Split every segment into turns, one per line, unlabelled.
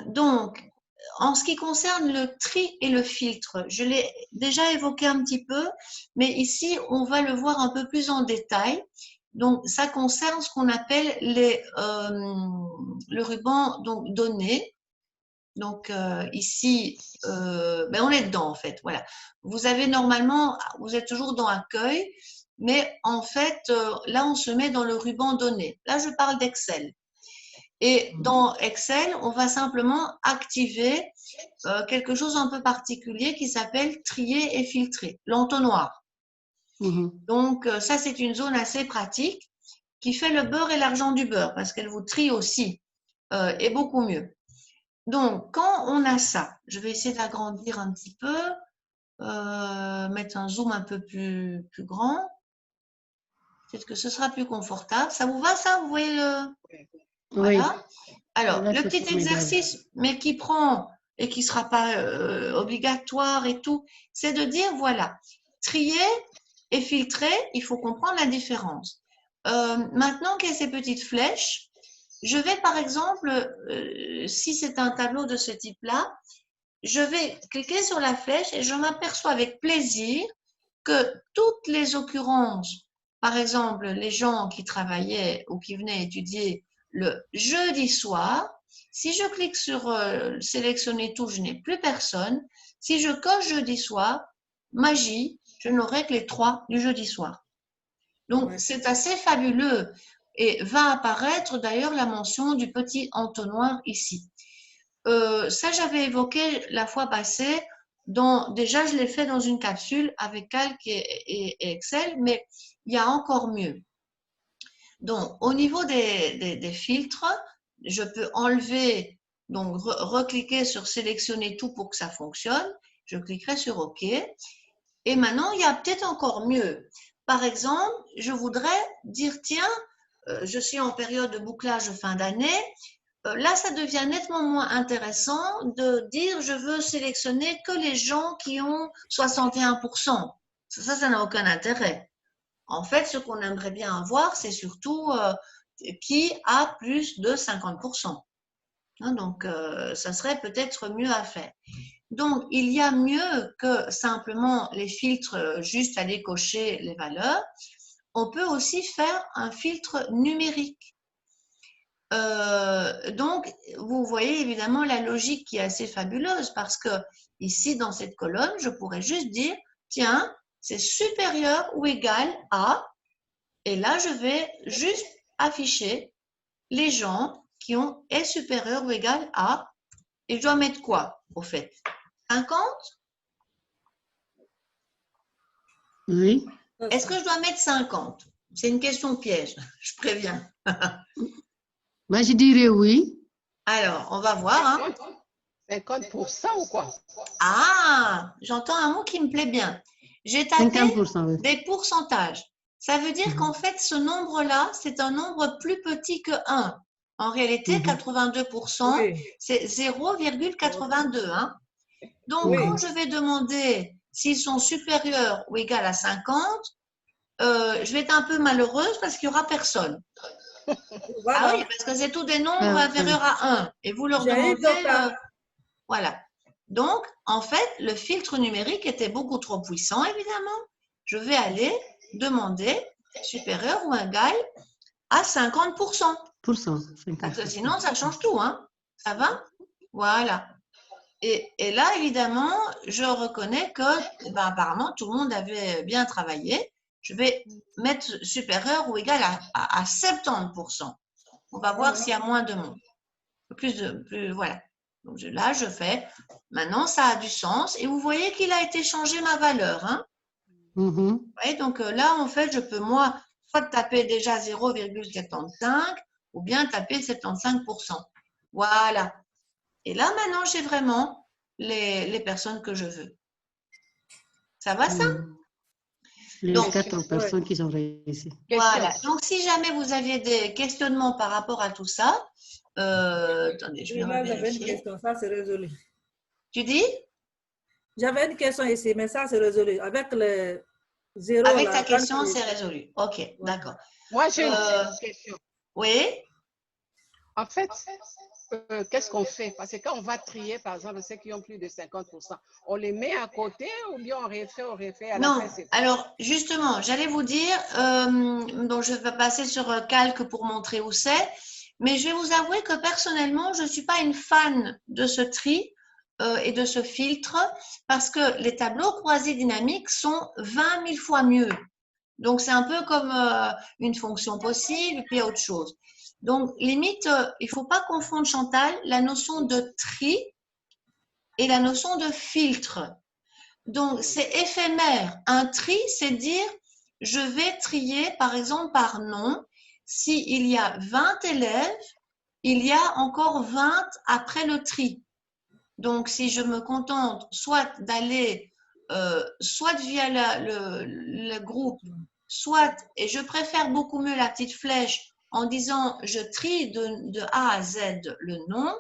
Donc, en ce qui concerne le tri et le filtre, je l'ai déjà évoqué un petit peu, mais ici, on va le voir un peu plus en détail. Donc, ça concerne ce qu'on appelle le ruban donc, donné. Donc, ici, on est dedans, en fait. Voilà. Vous avez normalement, vous êtes toujours dans accueil, mais en fait, là, on se met dans le ruban donné. Là, je parle d'Excel. Et dans Excel, on va simplement activer quelque chose un peu particulier qui s'appelle trier et filtrer, l'entonnoir. Donc, ça, c'est une zone assez pratique qui fait le beurre et l'argent du beurre parce qu'elle vous trie aussi et beaucoup mieux. Donc, quand on a ça, je vais essayer d'agrandir un petit peu, mettre un zoom un peu plus grand. Peut-être que ce sera plus confortable. Ça vous va, ça? Vous voyez le… Voilà.
Oui.
Alors,
Là,
le petit exercice, mais qui prend et qui ne sera pas obligatoire et tout, c'est de dire, voilà, trier et filtrer, il faut comprendre la différence. Maintenant qu'il y a ces petites flèches, je vais par exemple, si c'est un tableau de ce type-là, je vais cliquer sur la flèche et je m'aperçois avec plaisir que toutes les occurrences, par exemple, les gens qui travaillaient ou qui venaient étudier le jeudi soir, si je clique sur sélectionner tout, je n'ai plus personne. Si je coche jeudi soir, magie, je n'aurai que les 3 du jeudi soir. Donc, c'est assez fabuleux et va apparaître d'ailleurs la mention du petit entonnoir ici. Ça, j'avais évoqué la fois passée. Déjà, je l'ai fait dans une capsule avec Calc et Excel, mais il y a encore mieux. Donc, au niveau des filtres, je peux enlever, donc recliquer sur sélectionner tout pour que ça fonctionne. Je cliquerai sur OK. Et maintenant, il y a peut-être encore mieux. Par exemple, je voudrais dire, tiens, je suis en période de bouclage de fin d'année. Là, ça devient nettement moins intéressant de dire je veux sélectionner que les gens qui ont 61%. Ça n'a aucun intérêt. En fait, ce qu'on aimerait bien avoir, c'est surtout qui a plus de 50%. Hein, donc, ça serait peut-être mieux à faire. Donc, il y a mieux que simplement les filtres, juste aller cocher les valeurs. On peut aussi faire un filtre numérique. Donc, vous voyez évidemment la logique qui est assez fabuleuse parce que ici, dans cette colonne, je pourrais juste dire, tiens, c'est supérieur ou égal à, et là, je vais juste afficher les gens qui ont est supérieur ou égal à, et je dois mettre quoi, au fait? 50?
Oui.
Est-ce que je dois mettre 50? C'est une question piège, je préviens.
Moi, je dirais oui.
Alors, on va voir. Hein.
50% ou quoi?
Ah, j'entends un mot qui me plaît bien. J'ai tapé
50%, oui.
des pourcentages. Ça veut dire qu'en fait, ce nombre-là, c'est un nombre plus petit que 1. En réalité, 82%, c'est 0,82. Hein. Donc, quand je vais demander s'ils sont supérieurs ou égaux à 50, je vais être un peu malheureuse parce qu'il n'y aura personne.
Voilà.
Ah oui, parce que c'est tous des nombres inférieurs à 1. Et vous leur demandez… voilà. Donc, en fait, le filtre numérique était beaucoup trop puissant, évidemment. Je vais aller demander supérieur ou égal à 50%. Parce que sinon, ça change tout. Hein. Ça va? Voilà. Et là, évidemment, je reconnais que, apparemment, tout le monde avait bien travaillé. Je vais mettre supérieur ou égal à 70%. On va voir s'il y a moins de monde. Voilà. Donc là, je fais. Maintenant, ça a du sens. Et vous voyez qu'il a été changé ma valeur. Hein. Ouais, donc là, en fait, je peux, moi, soit taper déjà 0,75 ou bien taper 75%. Voilà. Et là, maintenant, j'ai vraiment les personnes que je veux. Ça va, ça?
Les 4 personnes qui sont réussies.
Voilà. Donc, si jamais vous aviez des questionnements par rapport à tout ça, attendez, je vais revérifier.
J'avais une question, ça c'est résolu.
Tu dis?
J'avais une question ici, mais ça c'est résolu. Avec les zéros.
Avec ta question, c'est résolu. Ok, d'accord.
Moi, j'ai une question.
Oui?
En fait, qu'est-ce qu'on fait? Parce que quand on va trier, par exemple, ceux qui ont plus de 50%, on les met à côté ou bien on refait à la
Non,
fin, c'est
alors justement, j'allais vous dire, donc je vais passer sur Calque pour montrer où c'est, mais je vais vous avouer que personnellement, je ne suis pas une fan de ce tri et de ce filtre parce que les tableaux croisés dynamiques sont 20 000 fois mieux. Donc, c'est un peu comme une fonction possible, puis autre chose. Donc, limite, il ne faut pas confondre, Chantal, la notion de tri et la notion de filtre. Donc, c'est éphémère. Un tri, c'est dire, je vais trier, par exemple, par nom. S'il y a 20 élèves, il y a encore 20 après le tri. Donc, si je me contente soit d'aller, soit via le groupe, soit, et je préfère beaucoup mieux la petite flèche en disant je trie de A à Z le nom,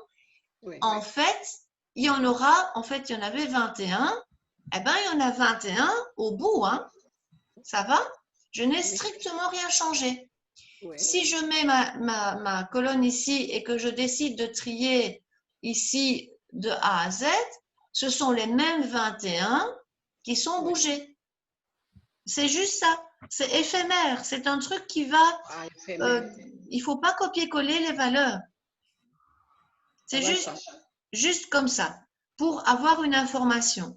oui.
en fait, il y en aura, en fait, il y en avait 21, eh bien, il y en a 21 au bout, hein. Ça va? Je n'ai strictement rien changé.
Oui.
Si je mets ma colonne ici et que je décide de trier ici de A à Z, ce sont les mêmes 21 qui sont bougés. C'est juste ça. C'est éphémère. C'est un truc qui va… il ne faut pas copier-coller les valeurs. C'est juste comme ça, pour avoir une information.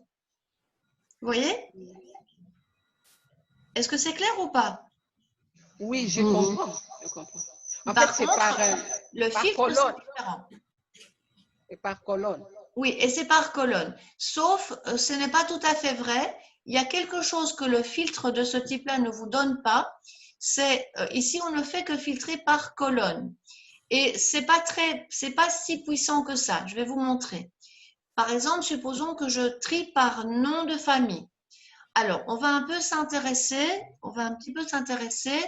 Vous voyez? Est-ce que c'est clair ou pas?
Oui, je comprends. Je comprends. En
Par
fait,
contre,
c'est
le filtre, c'est différent.
Et par colonne.
Oui, et c'est par colonne. Sauf, ce n'est pas tout à fait vrai. Il y a quelque chose que le filtre de ce type-là ne vous donne pas. C'est ici, on ne fait que filtrer par colonne. Et c'est pas si puissant que ça. Je vais vous montrer. Par exemple, supposons que je trie par nom de famille. Alors, on va un petit peu s'intéresser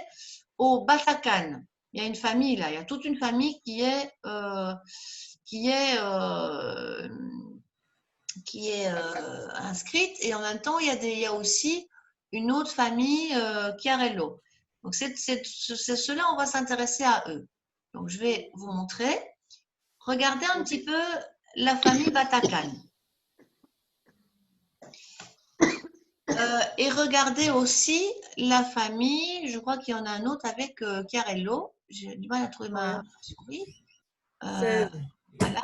au Batacan. Il y a une famille là, il y a toute une famille qui est inscrite et en même temps, il y a aussi une autre famille, Chiarello. Donc, c'est ceux-là, on va s'intéresser à eux. Donc, je vais vous montrer. Regardez un petit peu la famille Batacan. Et regardez aussi la famille, je crois qu'il y en a un autre avec Chiarello. J'ai du mal à trouver ma souris. Voilà.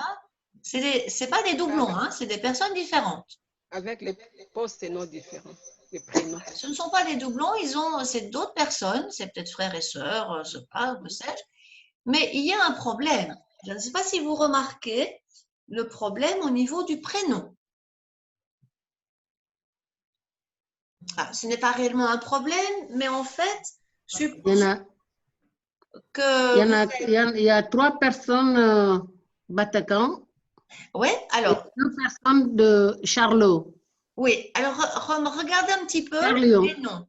C'est pas des doublons, hein, c'est des personnes différentes.
Avec les postes et noms différents, les prénoms.
Ce ne sont pas des doublons, c'est d'autres personnes, c'est peut-être frères et sœurs, je sais pas, que sais-je. Mais il y a un problème. Je ne sais pas si vous remarquez le problème au niveau du prénom. Ah, ce n'est pas réellement un problème, mais en fait, supposons
il y a 3 personnes Batacan.
Oui, alors.
Et 2 personnes de Charlot.
Oui, alors regardez un petit peu les noms.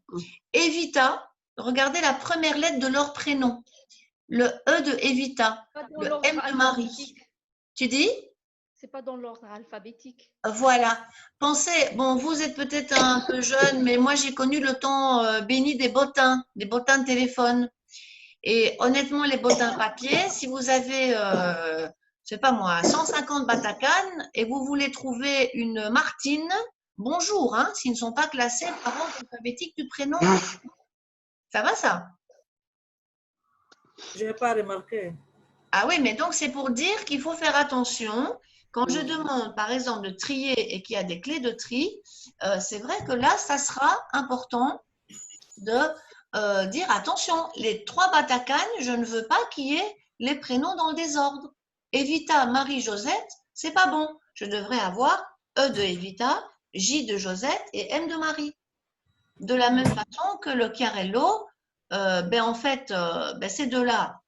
Evita, regardez la première lettre de leur prénom. Le E de Evita, le M de Marie. Tu dis?
C'est pas dans l'ordre alphabétique.
Voilà. Pensez, bon, vous êtes peut-être un peu jeune, mais moi j'ai connu le temps béni des bottins de téléphone. Et honnêtement, les bottins papier, si vous avez, je sais pas moi, 150 Batacan et vous voulez trouver une Martine, bonjour, hein, s'ils ne sont pas classés par ordre alphabétique du prénom. Ça va ça?
Je n'ai pas remarqué.
Ah oui, mais donc c'est pour dire qu'il faut faire attention. Quand je demande, par exemple, de trier et qu'il y a des clés de tri, c'est vrai que là, ça sera important de dire attention, les 3 Batacan, je ne veux pas qu'il y ait les prénoms dans le désordre. Evita, Marie, Josette, c'est pas bon. Je devrais avoir E de Evita, J de Josette et M de Marie. De la même façon que le Chiarello, en fait, ces deux-là,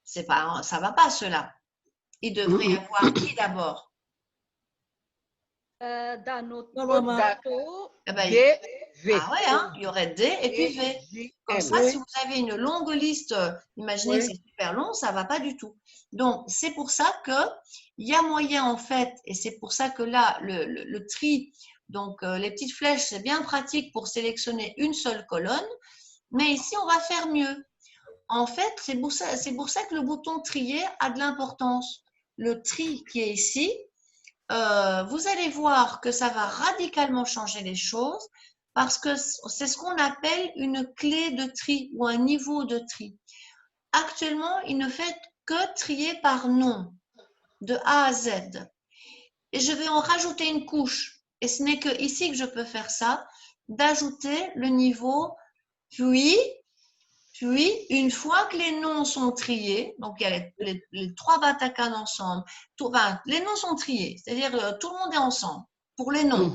ça va pas ceux-là. Il devrait y avoir qui d'abord?
Dans notre
gâteau,
D,
V.
Ah ouais, hein, il y aurait D et puis V. Comme ça, si vous avez une longue liste, imaginez que c'est super long, ça ne va pas du tout. Donc, c'est pour ça qu'il y a moyen en fait, et c'est pour ça que là, le tri, donc les petites flèches, c'est bien pratique pour sélectionner une seule colonne, mais ici, on va faire mieux. en fait, c'est pour ça que le bouton trier a de l'importance. Le tri qui est ici, vous allez voir que ça va radicalement changer les choses parce que c'est ce qu'on appelle une clé de tri ou un niveau de tri. Actuellement, il ne fait que trier par nom, de A à Z. Et je vais en rajouter une couche. Et ce n'est que ici que je peux faire ça, d'ajouter le niveau, puis une fois que les noms sont triés, donc il y a les 3 Bataclan ensemble, les noms sont triés, c'est-à-dire tout le monde est ensemble pour les noms.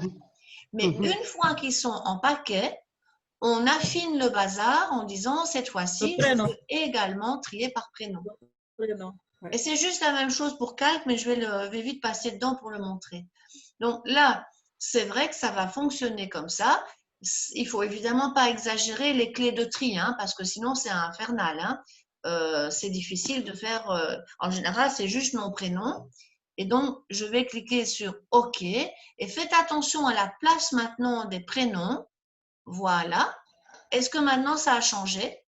Mais une fois qu'ils sont en paquet, on affine le bazar en disant cette fois-ci, je veux également trier par prénom. Et c'est juste la même chose pour calque, mais je vais vite passer dedans pour le montrer. Donc là, c'est vrai que ça va fonctionner comme ça. Il faut évidemment pas exagérer les clés de tri, hein, parce que sinon c'est infernal. Hein. C'est difficile de faire. En général, c'est juste mon prénom. Et donc, je vais cliquer sur OK. Et faites attention à la place maintenant des prénoms. Voilà. Est-ce que maintenant ça a changé?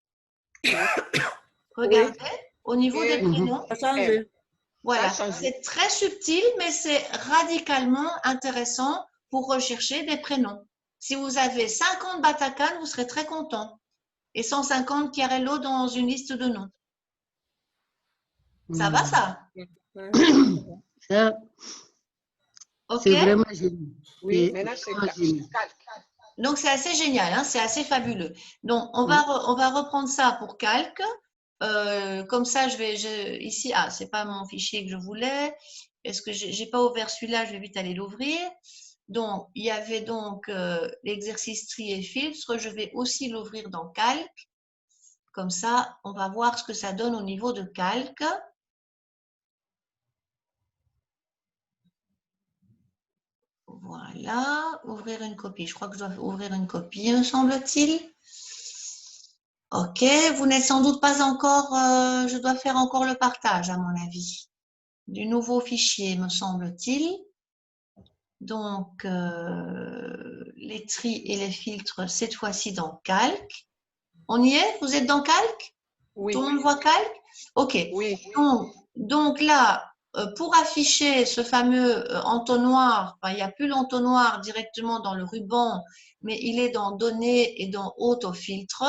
Regardez, au niveau des prénoms.
Ça a changé.
Voilà, c'est très subtil, mais c'est radicalement intéressant pour rechercher des prénoms. Si vous avez 50 Bataclan, vous serez très content. Et 150 Chiarello dans une liste de noms. Ça va, ça?
Ça,
OK?
c'est vraiment génial.
Oui, maintenant c'est calque.
Donc, c'est assez génial, hein, c'est assez fabuleux. Donc, on va reprendre ça pour calque. Comme ça, ici, c'est pas mon fichier que je voulais. Est-ce que j'ai pas ouvert celui-là? Je vais vite aller l'ouvrir. Donc, il y avait donc l'exercice tri et filtre. Je vais aussi l'ouvrir dans calque. Comme ça, on va voir ce que ça donne au niveau de calque. Voilà, ouvrir une copie. Je crois que je dois ouvrir une copie, me semble-t-il. Ok, vous n'êtes sans doute pas encore, je dois faire encore le partage à mon avis, du nouveau fichier, me semble-t-il. Donc, les tris et les filtres, cette fois-ci dans calque. On y est? Vous êtes dans calque?
Oui.
Tout le monde voit calque? Ok.
Oui.
Donc là, pour afficher ce fameux entonnoir, il n'y a plus l'entonnoir directement dans le ruban, mais il est dans Données et dans Autofiltre.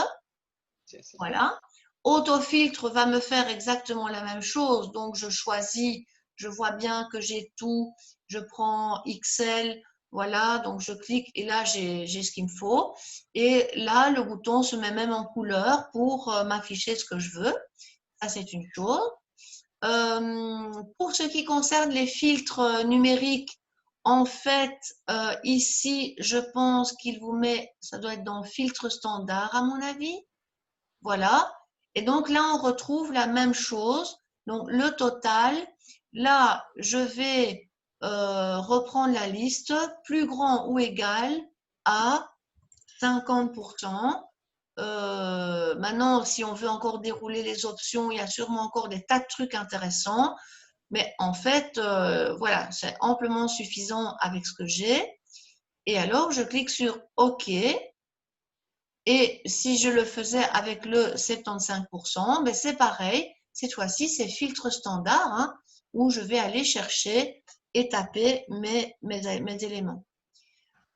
Voilà. Autofiltre va me faire exactement la même chose. Donc, je choisis, je vois bien que j'ai tout. Je prends XL, voilà. Donc, je clique et là, j'ai ce qu'il me faut. Et là, le bouton se met même en couleur pour m'afficher ce que je veux. Ça, c'est une chose. Pour ce qui concerne les filtres numériques, en fait, ici, je pense qu'il vous met, ça doit être dans filtre standard à mon avis. Voilà. Et donc là, on retrouve la même chose. Donc le total, là, je vais reprendre la liste, plus grand ou égal à 50%. Maintenant, si on veut encore dérouler les options, il y a sûrement encore des tas de trucs intéressants. Mais en fait, voilà, c'est amplement suffisant avec ce que j'ai. Et alors, je clique sur OK. Et si je le faisais avec le 75%, ben c'est pareil. Cette fois-ci, c'est filtre standard, hein, où je vais aller chercher et taper mes éléments.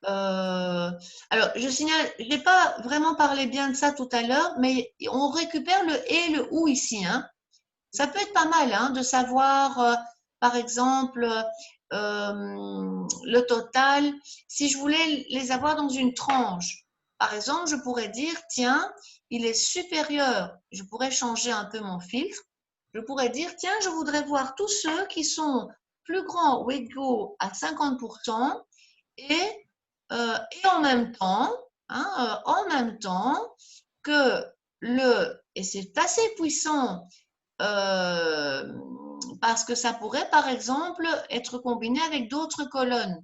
Alors, je signale, je n'ai pas vraiment parlé bien de ça tout à l'heure, mais on récupère le et le ou ici. Hein. Ça peut être pas mal hein, de savoir, par exemple, le total. Si je voulais les avoir dans une tranche, par exemple, je pourrais dire, tiens, il est supérieur. Je pourrais changer un peu mon filtre. Je pourrais dire, tiens, je voudrais voir tous ceux qui sont plus grands ou égaux à 50% et en même temps, hein, en même temps que et c'est assez puissant parce que ça pourrait par exemple être combiné avec d'autres colonnes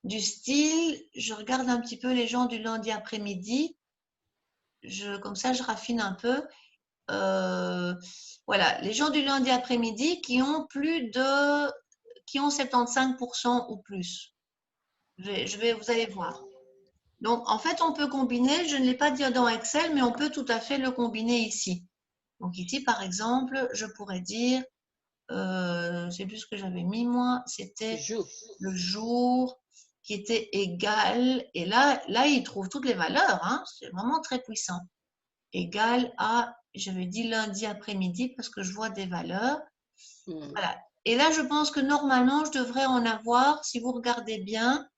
du style, je regarde un petit peu les gens du lundi après-midi, comme ça je raffine un peu. Voilà, les gens du lundi après-midi qui ont 75% ou plus. Vous allez voir. Donc, en fait, on peut combiner, je ne l'ai pas dit dans Excel, mais on peut tout à fait le combiner ici. Donc, ici, par exemple, je pourrais dire, je sais plus ce que j'avais mis moi, c'était le jour qui était égal, et là il trouve toutes les valeurs, hein, c'est vraiment très puissant. Égal à, j'avais dit lundi après-midi parce que je vois des valeurs. Voilà. Et là, je pense que normalement, je devrais en avoir, si vous regardez bien,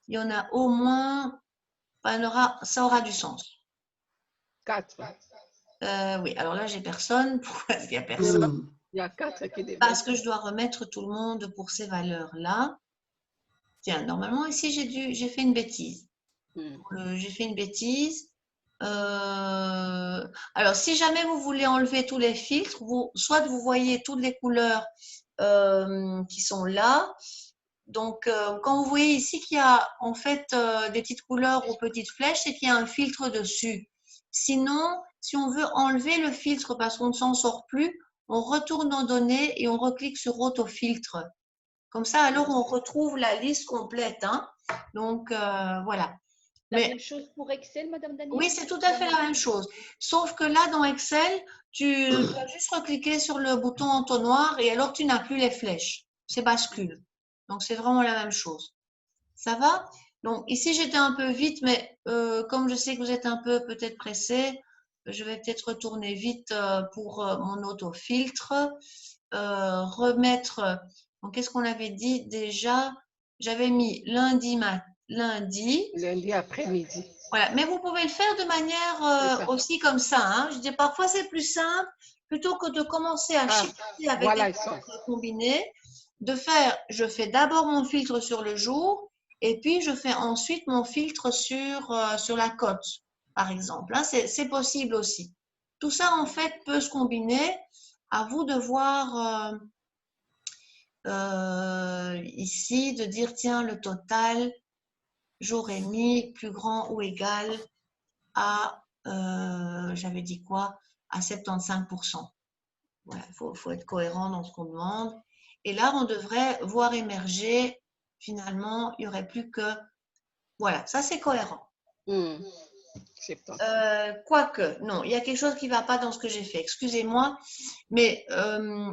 il y en a au moins, ça aura du sens.
4.
Oui, alors là, j'ai personne. Pourquoi est-ce qu'il n'y a personne?
Il y a 4 qui développent.
Parce que je dois remettre tout le monde pour ces valeurs-là. Tiens, normalement, ici, j'ai fait une bêtise. J'ai fait une bêtise. Alors, si jamais vous voulez enlever tous les filtres, soit vous voyez toutes les couleurs qui sont là. Donc, quand vous voyez ici qu'il y a en fait des petites couleurs ou petites flèches, c'est qu'il y a un filtre dessus. Sinon, si on veut enlever le filtre parce qu'on ne s'en sort plus, on retourne aux données et on reclique sur autofiltre. Comme ça, alors on retrouve la liste complète. Hein. Donc, voilà.
La même chose pour Excel, Madame Daniel?
Oui, c'est tout à fait la même chose. Sauf que là, dans Excel, tu dois juste recliquer sur le bouton entonnoir et alors tu n'as plus les flèches. C'est bascule. Donc, c'est vraiment la même chose. Ça va? Donc, ici, j'étais un peu vite, mais comme je sais que vous êtes un peu peut-être pressé, je vais peut-être retourner vite pour mon autofiltre. Remettre. Donc, qu'est-ce qu'on avait dit déjà? J'avais mis lundi
après-midi.
Voilà, mais vous pouvez le faire de manière aussi comme ça. Hein. Je dis parfois c'est plus simple, plutôt que de commencer à chipoter avec des filtres combinés, de faire, je fais d'abord mon filtre sur le jour et puis je fais ensuite mon filtre sur la cote, par exemple. Hein. C'est possible aussi. Tout ça, en fait, peut se combiner. À vous de voir ici, de dire, tiens, le total, j'aurais mis plus grand ou égal à, j'avais dit quoi, à 75%. Voilà, il faut être cohérent dans ce qu'on demande. Et là, on devrait voir émerger, finalement, il n'y aurait plus que, voilà, ça c'est cohérent. Quoique, non, il y a quelque chose qui ne va pas dans ce que j'ai fait. Excusez-moi, mais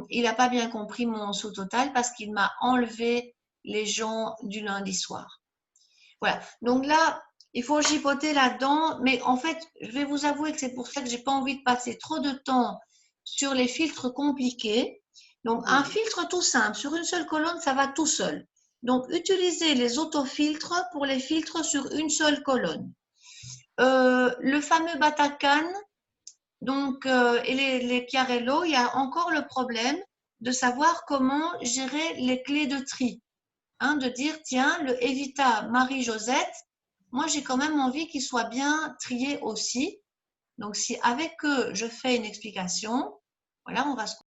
il n'a pas bien compris mon sous-total parce qu'il m'a enlevé les gens du lundi soir. Voilà, donc là, il faut chipoter là-dedans, mais en fait, je vais vous avouer que c'est pour ça que je n'ai pas envie de passer trop de temps sur les filtres compliqués. Donc, un filtre tout simple, sur une seule colonne, ça va tout seul. Donc, utilisez les autofiltres pour les filtres sur une seule colonne. Le fameux Batacan donc, et les Chiarello, il y a encore le problème de savoir comment gérer les clés de tri. Hein, de dire, tiens, le Evita Marie-Josette, moi j'ai quand même envie qu'il soit bien trié aussi. Donc si avec eux je fais une explication, voilà, on va se